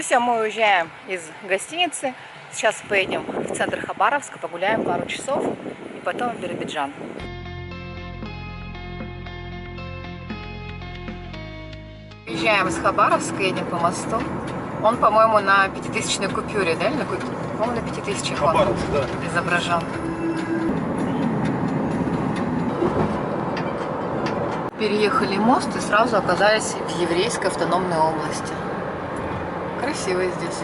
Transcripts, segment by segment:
Все, мы уезжаем из гостиницы. Сейчас поедем в центр Хабаровска, погуляем пару часов и потом в Биробиджан. Уезжаем из Хабаровска, едем по мосту. Он, по-моему, на 5000-ной купюре, да? По-моему, на 5000 он изображен. Переехали мост и сразу оказались в еврейской автономной области. Красиво здесь.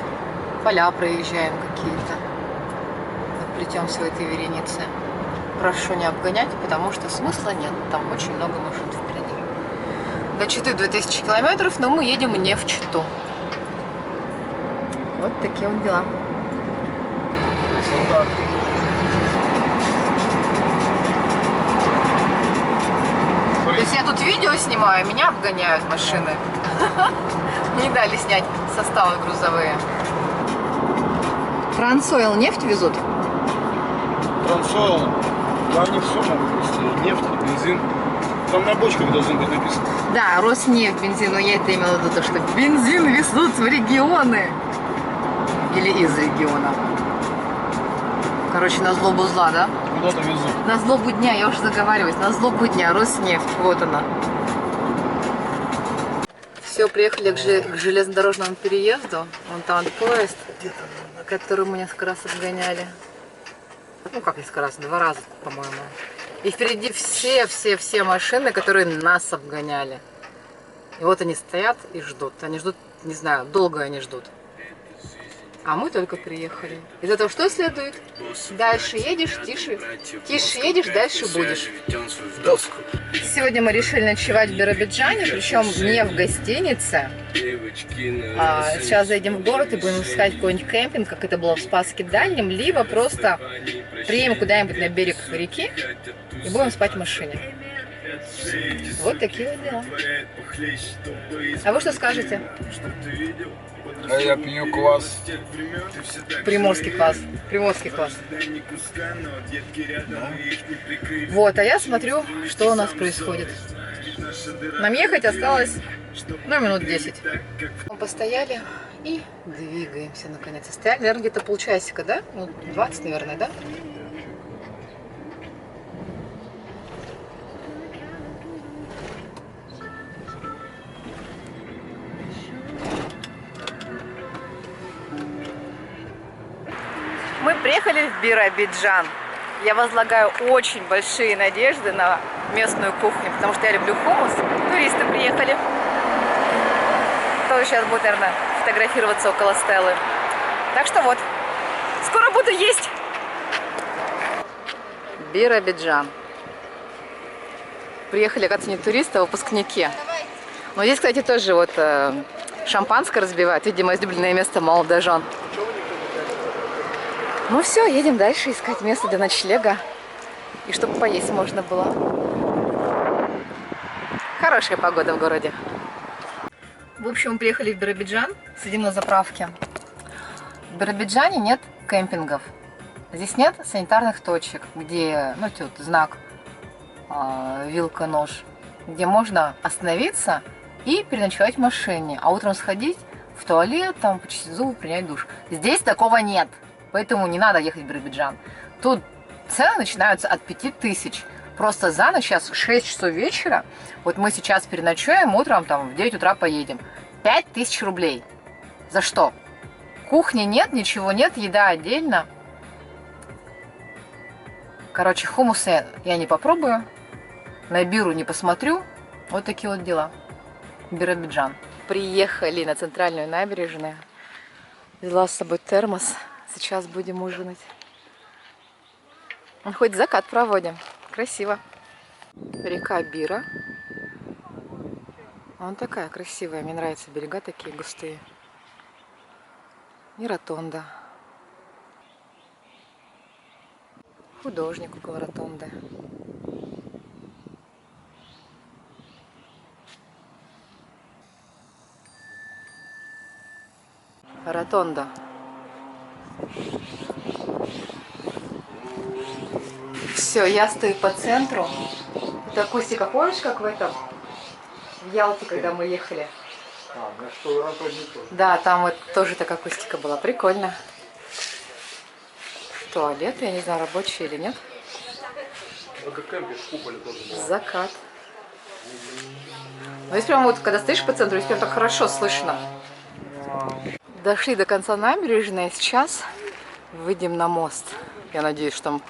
Поля проезжаем какие-то. Вот плетемся в этой веренице. Прошу не обгонять, потому что смысла нет. Там очень много машин впереди. До Читы 2000 километров, но мы едем не в Читу. Вот такие вот дела. То есть я тут видео снимаю, меня обгоняют машины. Не дали снять составы грузовые. Трансойл нефть везут? Трансойл, да, они все могут везти. Нефть, бензин. Там на бочках должно быть написано. Да, Роснефть, бензин, но я это имела в виду, что бензин везут в регионы. Или из региона. Короче, на злобу зла, да? Куда-то везут. На злобу дня, я уже заговариваюсь, на злобу дня, Роснефть, вот она. Все, приехали к железнодорожному переезду. Вон там поезд, который мы несколько раз обгоняли. Ну, как несколько раз, 2 раза, по-моему. И впереди все машины, которые нас обгоняли. И вот они стоят и ждут. Они ждут, не знаю, долго они ждут. А мы только приехали. Из этого что следует? Дальше едешь, тише едешь, дальше будешь. Сегодня мы решили ночевать в Биробиджане, причем не в гостинице. Сейчас зайдем в город и будем искать какой-нибудь кемпинг, как это было в Спасске Дальнем, либо просто приедем куда-нибудь на берег реки и будем спать в машине. Вот такие вот дела. А вы что скажете? А я пью квас. Приморский квас. Приморский квас. Вот, а я смотрю, что у нас происходит. Нам ехать осталось, минут 10. Мы постояли и двигаемся наконец. Стояли, наверное, где-то полчасика, да? 20, наверное, да? Мы приехали в Биробиджан. Я возлагаю очень большие надежды на местную кухню, потому что я люблю хумус. Туристы приехали. Кто сейчас будет, наверное, фотографироваться около стелы. Так что вот, скоро буду есть. Биробиджан. Приехали, оказывается, не туристы, а выпускники. Но здесь, кстати, тоже вот шампанское разбивают. Видимо, излюбленное место молодожен. Ну все, едем дальше искать место для ночлега. И чтобы поесть можно было. Хорошая погода в городе. В общем, мы приехали в Биробиджан. Сидим на заправке. В Биробиджане нет кемпингов. Здесь нет санитарных точек, где, тут знак вилка, нож, где можно остановиться и переночевать в машине, а утром сходить в туалет, там почистить зубы, принять душ. Здесь такого нет. Поэтому не надо ехать в Биробиджан. Тут цены начинаются от 5000. Просто за ночь, сейчас 6 часов вечера. Вот мы сейчас переночуем, утром там в 9 утра поедем. 5000 рублей. За что? Кухни нет, ничего нет, еда отдельно. Короче, хумусы я не попробую. На биру не посмотрю. Вот такие вот дела. Биробиджан. Приехали на центральную набережную. Взяла с собой термос. Сейчас будем ужинать. Хоть закат проводим. Красиво. Река Бира. Вон такая красивая. Мне нравятся берега такие густые. И ротонда. Художник около ротонды. Ротонда. Все, я стою по центру. Это, Костика, помнишь, как в Ялте, когда мы ехали? на что Антоний тоже. Да, там вот тоже такая акустика была. Прикольно. Туалет, я не знаю, рабочий или нет. Вот как кемпинг в куполе тоже был. Закат. Ну, здесь прям вот, когда стоишь по центру, здесь прям так хорошо слышно. Дошли до конца набережной, сейчас выйдем на мост. Я надеюсь, что там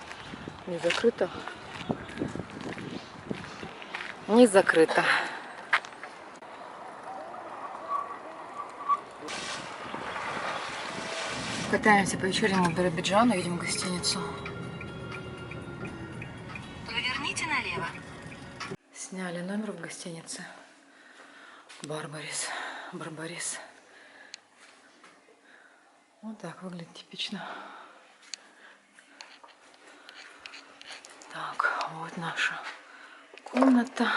не закрыто. Не закрыто. Катаемся по вечернему Биробиджану, едем в гостиницу. Поверните налево. Сняли номер в гостинице. Барбарис. Вот так выглядит типично. Так, вот наша комната.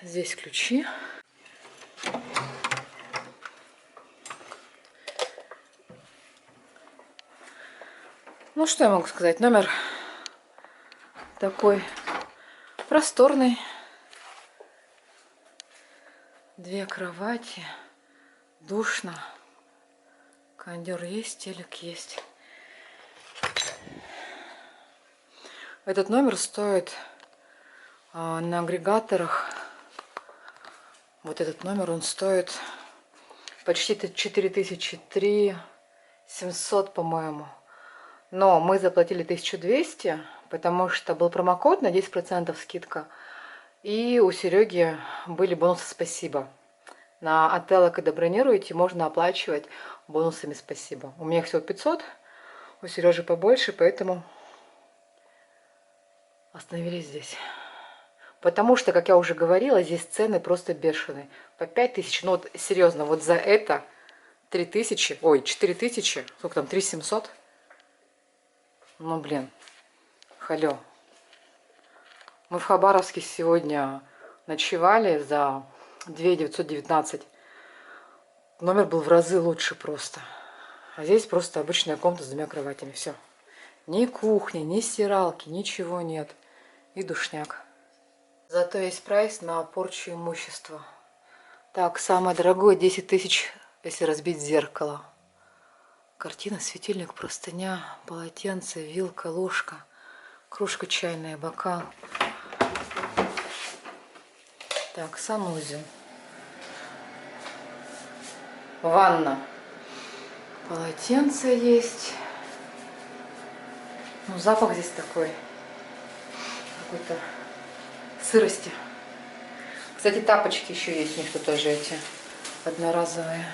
Здесь ключи. Ну, что я могу сказать? Номер такой просторный. 2 кровати. Душно. Кондер есть, телек есть. Этот номер стоит на агрегаторах. Вот этот номер, он стоит почти 4000, 3700, по-моему. Но мы заплатили 1200, потому что был промокод на 10% скидка. И у Сереги были бонусы спасибо. На отелы, когда бронируете, можно оплачивать бонусами спасибо. У меня их всего 500, у Сережи побольше, поэтому остановились здесь. Потому что, как я уже говорила, здесь цены просто бешеные. По 5000, ну вот серьезно, вот за это 3000, ой, 4000, сколько там, 3700? Ну, блин, халё. Мы в Хабаровске сегодня ночевали за 2919. Номер был в разы лучше просто. А здесь просто обычная комната с 2 кроватями. Все. Ни кухни, ни стиралки, ничего нет. И душняк. Зато есть прайс на порчу имущества. Так, самое дорогое 10 000, если разбить зеркало. Картина, светильник, простыня, полотенце, вилка, ложка, кружка чайная, бокал. Так, санузел. Ванна. Полотенце есть. Ну, запах здесь такой. Какой-то сырости. Кстати, тапочки еще есть у них тут тоже эти одноразовые.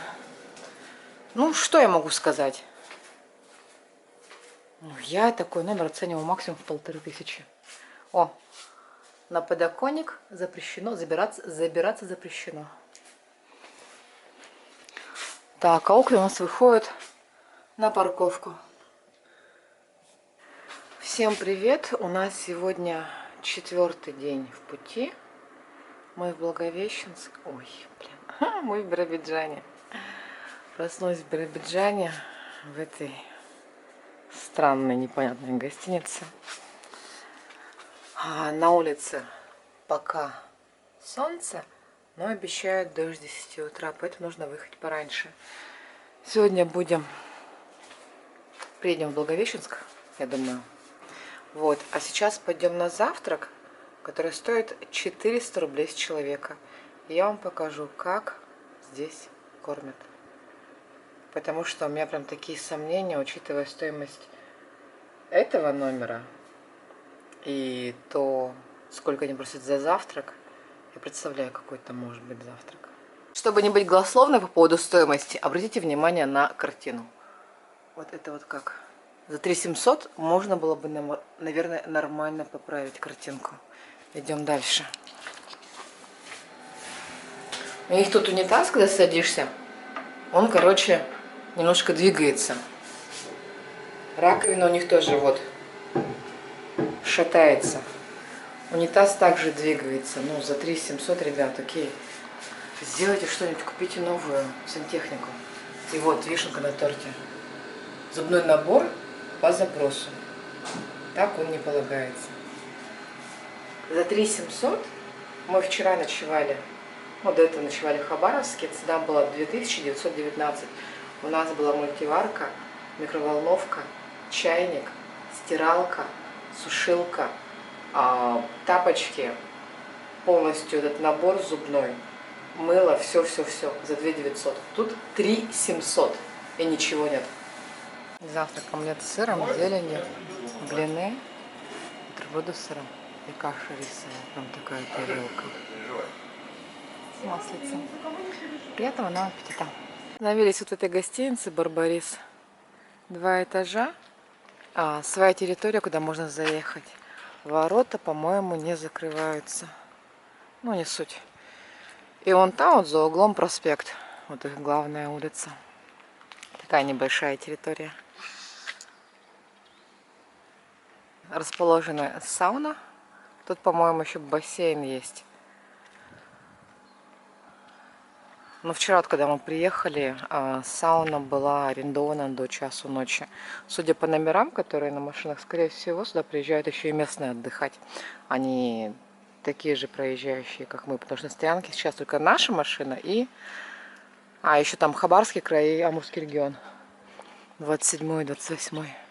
Ну, что я могу сказать? Ну, я такой номер оценивал максимум в 1500. О, на подоконник запрещено, забираться запрещено. Так, а окна у нас выходят на парковку. Всем привет! У нас сегодня 4-й день в пути. Мы в Благовещенск. Ой, блин. Мы в Биробиджане. Проснулась в Биробиджане, в этой странной, непонятной гостинице. На улице пока солнце, но обещают дождь с 10 утра, поэтому нужно выехать пораньше. Сегодня приедем в Благовещенск, я думаю. Вот, а сейчас пойдем на завтрак, который стоит 400 рублей с человека. И я вам покажу, как здесь кормят. Потому что у меня прям такие сомнения, учитывая стоимость этого номера и то, сколько они просят за завтрак. Я представляю, какой там может быть завтрак. Чтобы не быть голословной по поводу стоимости, обратите внимание на картину. Вот это вот как. За 3700 можно было бы, наверное, нормально поправить картинку. Идем дальше. У них тут унитаз, когда садишься, он, короче, немножко двигается. Раковина у них тоже вот шатается. Унитаз также двигается. Ну, за 3700, ребят, окей. Сделайте что-нибудь, купите новую сантехнику. И вот вишенка на торте. Зубной набор по запросу. Так он не полагается. За 3700 мы вчера ночевали Вот до этого ночевали в Хабаровске, цена была 2919. У нас была мультиварка, микроволновка, чайник, стиралка, сушилка, тапочки, полностью этот набор зубной, мыло, все-все-все за 2900. Тут 3700 и ничего нет. Завтрак омлет с сыром, зеленью, блины, бутерброды с сыром и каша рисовая. Прям такая тарелка. С маслицем. Приятного нам аппетита. Остановились вот в этой гостинице Барбарис. 2 этажа. Своя территория, куда можно заехать. Ворота, по-моему, не закрываются. Ну, не суть. И вон там вот за углом проспект. Вот их главная улица. Такая небольшая территория. Расположена сауна. Тут, по-моему, еще бассейн есть. Но вчера, вот, когда мы приехали, сауна была арендована до часу ночи. Судя по номерам, которые на машинах, скорее всего, сюда приезжают еще и местные отдыхать. Они такие же проезжающие, как мы, потому что на стоянке сейчас только наша машина и... еще там Хабаровский край и Амурский регион. 27-й, 28-й.